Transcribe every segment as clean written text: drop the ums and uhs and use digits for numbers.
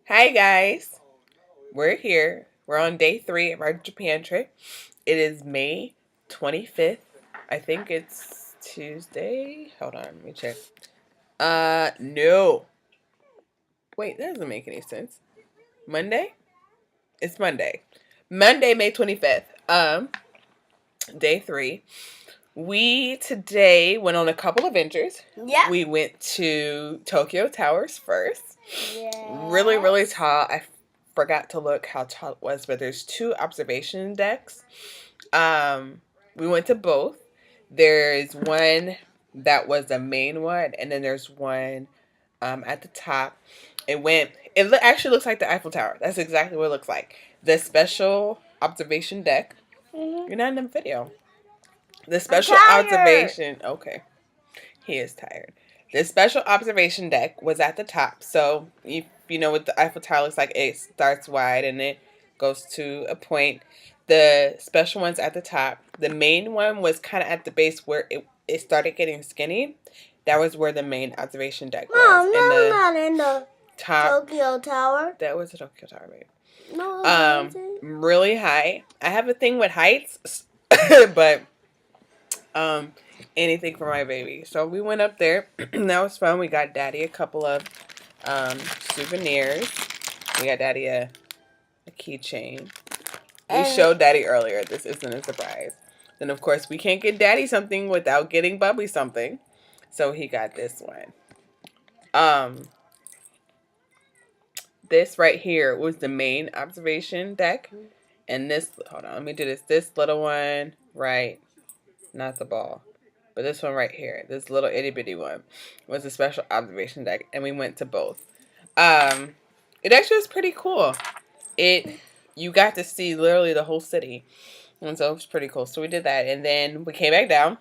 Hi guys, we're here. We're on day 3 of our Japan trip. It is May 25th. I think it's Tuesday. Hold on, let me check. No. Wait, that doesn't make any sense. Monday? It's Monday. Monday, May 25th. Day 3. We today went on a couple adventures. Yeah. We went to Tokyo Towers first. Yes. Really, really tall. I forgot to look how tall it was, but there's 2 observation decks. We went to both. There's one that was the main one, and then there's one at the top. Actually looks like the Eiffel Tower. That's exactly what it looks like. The special observation deck. You're not in the video. The special observation. Okay, he is tired. The special observation deck was at the top. So if you know what the Eiffel Tower looks like, it starts wide and it goes to a point. The special one's at the top. The main one was kind of at the base where it started getting skinny. That was where the main observation deck was. Mom, no, not in the top Tokyo Tower. That was the Tokyo Tower, babe. No, really high. I have a thing with heights, but anything for my baby. So we went up there. That was fun. We got Daddy a couple of souvenirs. We got Daddy a keychain. We showed Daddy earlier. This isn't a surprise. Then of course we can't get Daddy something without getting Bubby something. So he got this one. This right here was the main observation deck. And this, hold on, let me do this. This little one, right, not the ball, but this one right here, this little itty bitty one, was a special observation deck, and we went to both. It actually was pretty cool. You got to see literally the whole city, and so it was pretty cool. So we did that, and then we came back down.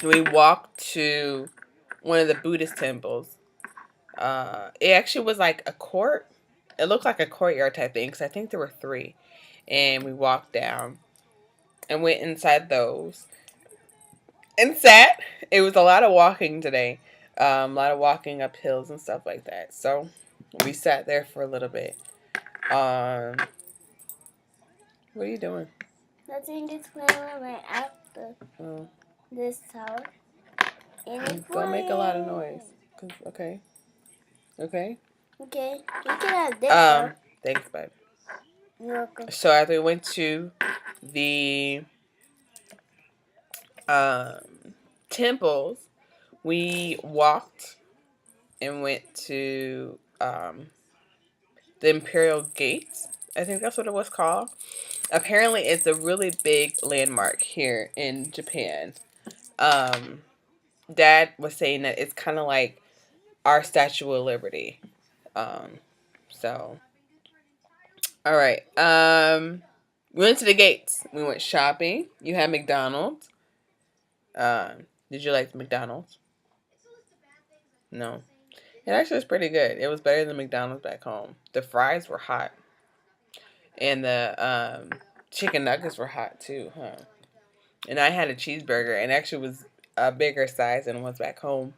We walked to one of the Buddhist temples. It actually was like a court. It looked like a courtyard type thing, because I think there were 3. And we walked down and went inside those and sat. It was a lot of walking today. A lot of walking up hills and stuff like that. So we sat there for a little bit. What are you doing? Nothing. It's playing right after this tower. Don't make a lot of noise. Okay. Okay. Okay. You can have this. Thanks, bud. You're welcome. So after we went to the temples, we walked and went to the Imperial Gates. I think that's what it was called. Apparently, it's a really big landmark here in Japan. Dad was saying that it's kind of like our Statue of Liberty. So, all right. We went to the gates. We went shopping. You had McDonald's. Did you like the McDonald's? No. It actually was pretty good. It was better than McDonald's back home. The fries were hot. And the chicken nuggets were hot too, huh? And I had a cheeseburger, and actually was a bigger size than it was back home.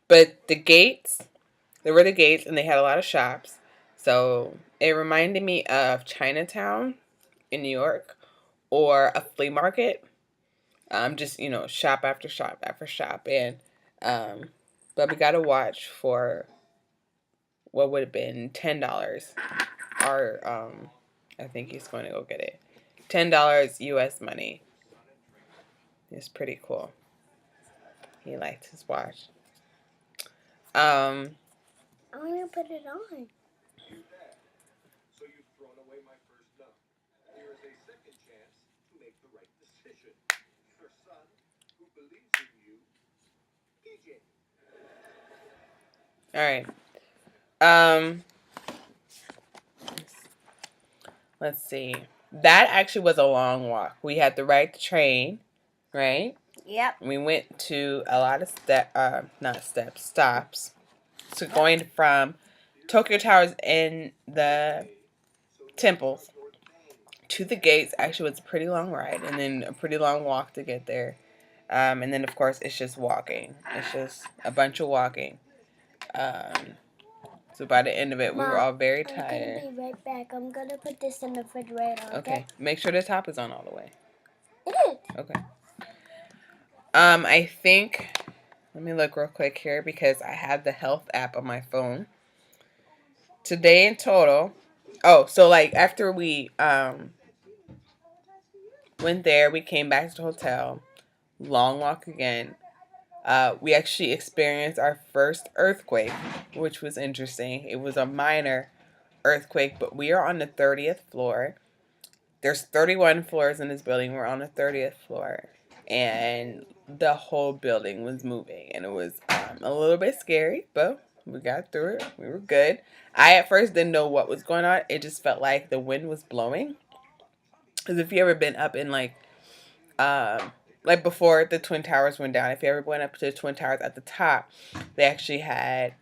But the gates, there were the gates, and they had a lot of shops. So it reminded me of Chinatown in New York, or a flea market. Just, shop after shop after shop. And but we got a watch for what would have been $10. Or I think he's going to go get it. $10 US money. It's pretty cool. He liked his watch. I'm gonna put it on. So you've thrown away my first love. Here is a second chance to make the right decision. Your son, who believes in you, PJ. All right. Let's see. That actually was a long walk. We had to ride the train, right? Yep. We went to a lot of stops. So going from Tokyo Towers and the temples to the gates actually was a pretty long ride, and then a pretty long walk to get there. And then of course it's just walking. It's just a bunch of walking. So by the end of it, we were all very I'm tired. gonna be right back. I'm gonna put this in the refrigerator. Okay. Make sure the top is on all the way. It is. Okay. I think, let me look real quick here because I have the health app on my phone. Today in total, so like after we went there, we came back to the hotel, long walk again. We actually experienced our first earthquake, which was interesting. It was a minor earthquake, but we are on the 30th floor. There's 31 floors in this building. We're on the 30th floor, and the whole building was moving, and it was a little bit scary, but we got through it. We were good. I at first didn't know what was going on. It just felt like the wind was blowing. Because if you ever been up in like before the Twin Towers went down, if you ever went up to the Twin Towers at the top, they actually had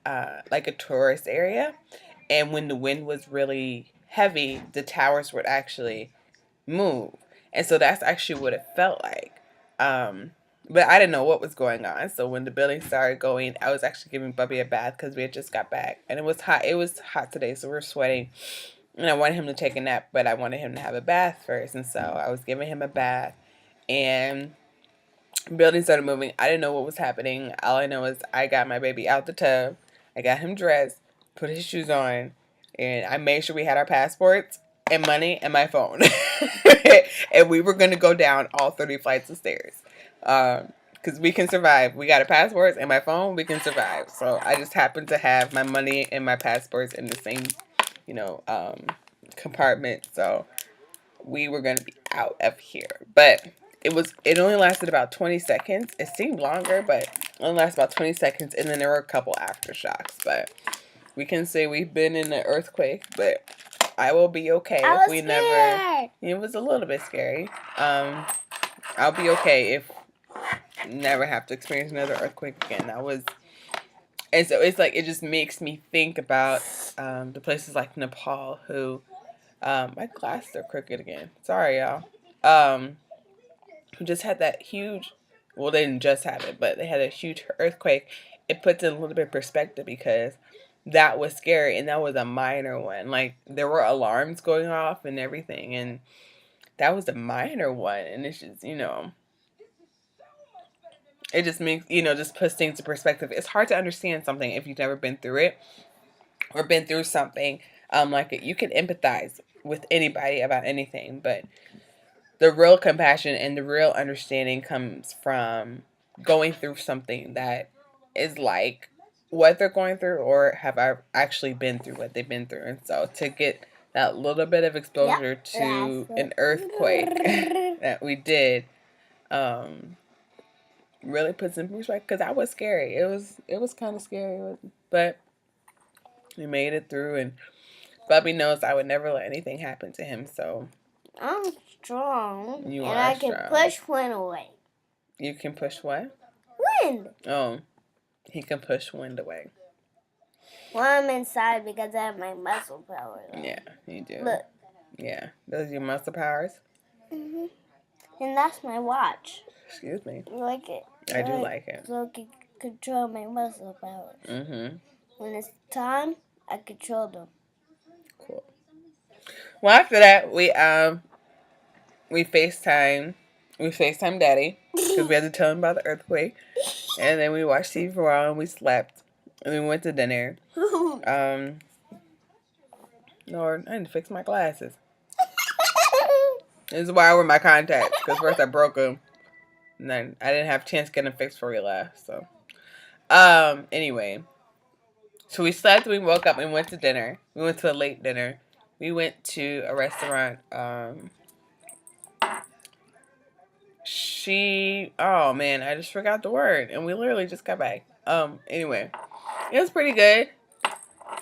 like a tourist area, and when the wind was really heavy, the towers would actually move. And so that's actually what it felt like. But I didn't know what was going on. So when the building started going, I was actually giving Bubby a bath because we had just got back. And it was hot. It was hot today, so we were sweating. And I wanted him to take a nap, but I wanted him to have a bath first. And so I was giving him a bath. And the building started moving. I didn't know what was happening. All I know is I got my baby out the tub. I got him dressed, put his shoes on, and I made sure we had our passports and money and my phone. And we were going to go down all 30 flights of stairs. Because we can survive. We got our passports and my phone. We can survive. So I just happened to have my money and my passports in the same, compartment. So we were going to be out of here. But it only lasted about 20 seconds. It seemed longer, but it only lasted about 20 seconds. And then there were a couple aftershocks. But we can say we've been in an earthquake, but I will be okay if we never. It was a little bit scary. I'll be okay if never have to experience another earthquake again. And so it's like it just makes me think about the places like Nepal who, my glasses are crooked again. Sorry, y'all. Who just had that huge. Well, they didn't just have it, but they had a huge earthquake. It puts it in a little bit of perspective because that was scary and that was a minor one. Like there were alarms going off and everything, and that was a minor one. And it's just it just makes just puts things in perspective. It's hard to understand something if you've never been through it or been through something like it. You can empathize with anybody about anything, but the real compassion and the real understanding comes from going through something that is like what they're going through or have I actually been through what they've been through. And so to get that little bit of exposure to an earthquake that we did really puts in perspective because that was scary. It was kind of scary, but we made it through, and Bubby knows I would never let anything happen to him. So I'm strong. You and are I can strong. push wind away. You can push what? Wind. Oh, he can push wind away. Well, I'm inside because I have my muscle power. Yeah, you do. Look. Yeah, those are your muscle powers. And that's my watch. Excuse me. You like it? I do like it. So I can control my muscle powers. When it's time, I control them. Cool. Well, after that, we FaceTime Daddy because we had to tell him about the earthquake, and then we watched TV for a while and we slept, and then we went to dinner. Lord, I need to fix my glasses. This is why I wear my contacts because first I broke them, and then I didn't have a chance to get them fixed for real last. So, anyway, so we slept. We woke up and went to dinner. We went to a late dinner. We went to a restaurant. Oh man, I just forgot the word, and we literally just got back. Anyway, it was pretty good,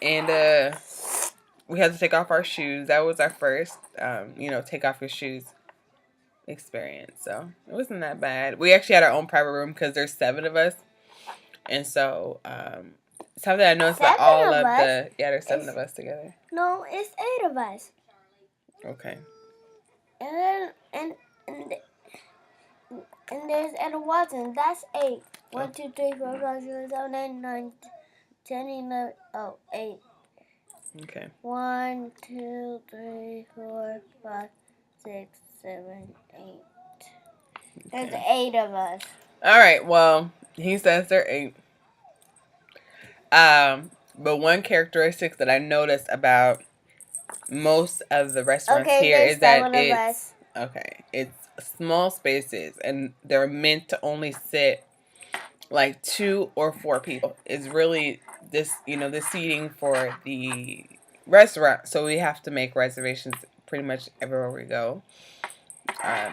and we had to take off our shoes. That was our first, take off your shoes experience. So it wasn't that bad. We actually had our own private room because there's 7 of us, and so something I noticed about all of there's 7 of us together. No, it's 8 of us. Okay. And there's Edward Watson. That's 8. 1, 2, 3, 4, 5, 6, 7, 8, 9. 10, 11, 8. Okay. 1, 2, 3, 4, 5, 6, 7, 8. There's 8 of us. All right. Well, he says there are 8. But one characteristic that I noticed about most of the restaurants here is that it's small spaces, and they're meant to only sit like 2 or 4 people. Is really this, the seating for the restaurant. So we have to make reservations pretty much everywhere we go.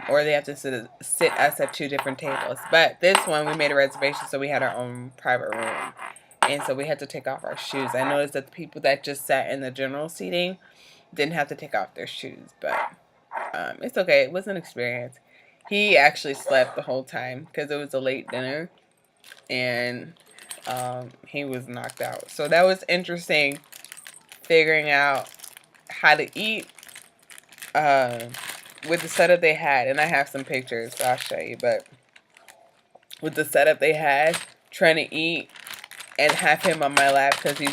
Or they have to sit us at 2 different tables. But this one, we made a reservation, so we had our own private room. And so we had to take off our shoes. I noticed that the people that just sat in the general seating didn't have to take off their shoes. But it's okay. It was an experience. He actually slept the whole time because it was a late dinner. And he was knocked out. So that was interesting, figuring out how to eat with the setup they had. And I have some pictures, so I'll show you. But with the setup they had, trying to eat and have him on my lap, because he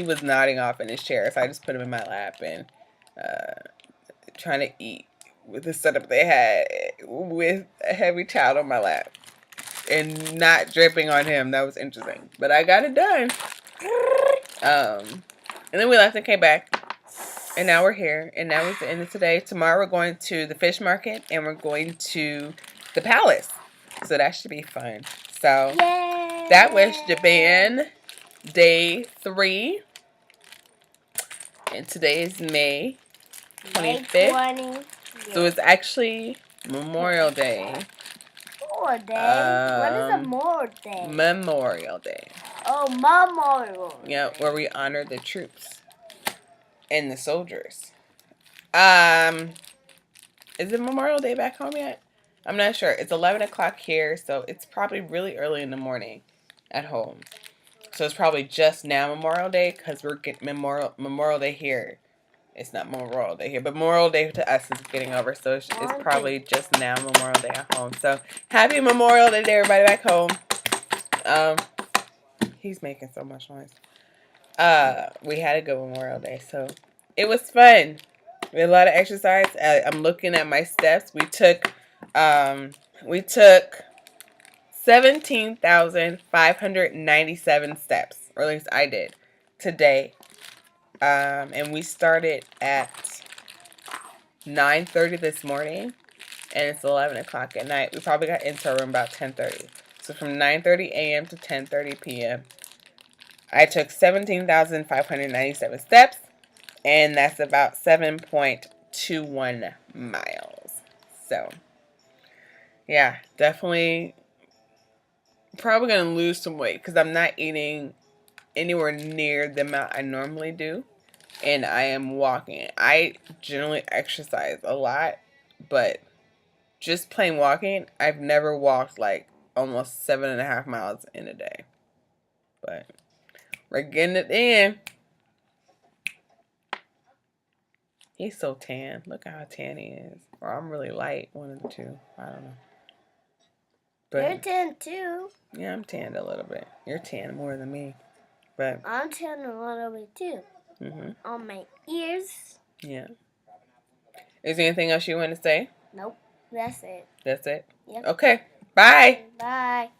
was nodding off in his chair. So I just put him in my lap and trying to eat with the setup they had with a heavy child on my lap and not dripping on him. That was interesting, but I got it done. And then we left and came back, and now we're here, and that was the end of today. Tomorrow we're going to the fish market, and we're going to the palace, so that should be fun. So Yay! That was Japan day 3, and today is May 25th. So it's actually Memorial Day. Memorial Day? What is a Memorial Day? Memorial Day. Oh, Memorial. Yeah, where we honor the troops and the soldiers. Is it Memorial Day back home yet? I'm not sure. It's 11 o'clock here, so it's probably really early in the morning at home. So it's probably just now Memorial Day, because we're getting Memorial Day here. It's not Memorial Day here, but Memorial Day to us is getting over, so it's probably just now Memorial Day at home. So happy Memorial Day to everybody back home. He's making so much noise. We had a good Memorial Day, so it was fun. We had a lot of exercise. I'm looking at my steps. We took 17,597 steps, or at least I did, today. And we started at 9:30 this morning, and it's 11 o'clock at night. We probably got into our room about 10:30. So from 9:30 a.m. to 10:30 p.m., I took 17,597 steps, and that's about 7.21 miles. So, yeah, definitely probably going to lose some weight, because I'm not eating anywhere near the amount I normally do, and I am walking. I generally exercise a lot, but just plain walking, I've never walked like almost 7.5 miles in a day. But we're getting it in. He's so tan. Look at how tan he is. Or I'm really light. One of the two. I don't know. But you're tan too. Yeah, I'm tanned a little bit. You're tan more than me. But I'm tan a little bit too. On my ears. Yeah. Is there anything else you want to say? Nope. That's it. That's it? Yep. Okay. Bye. Bye.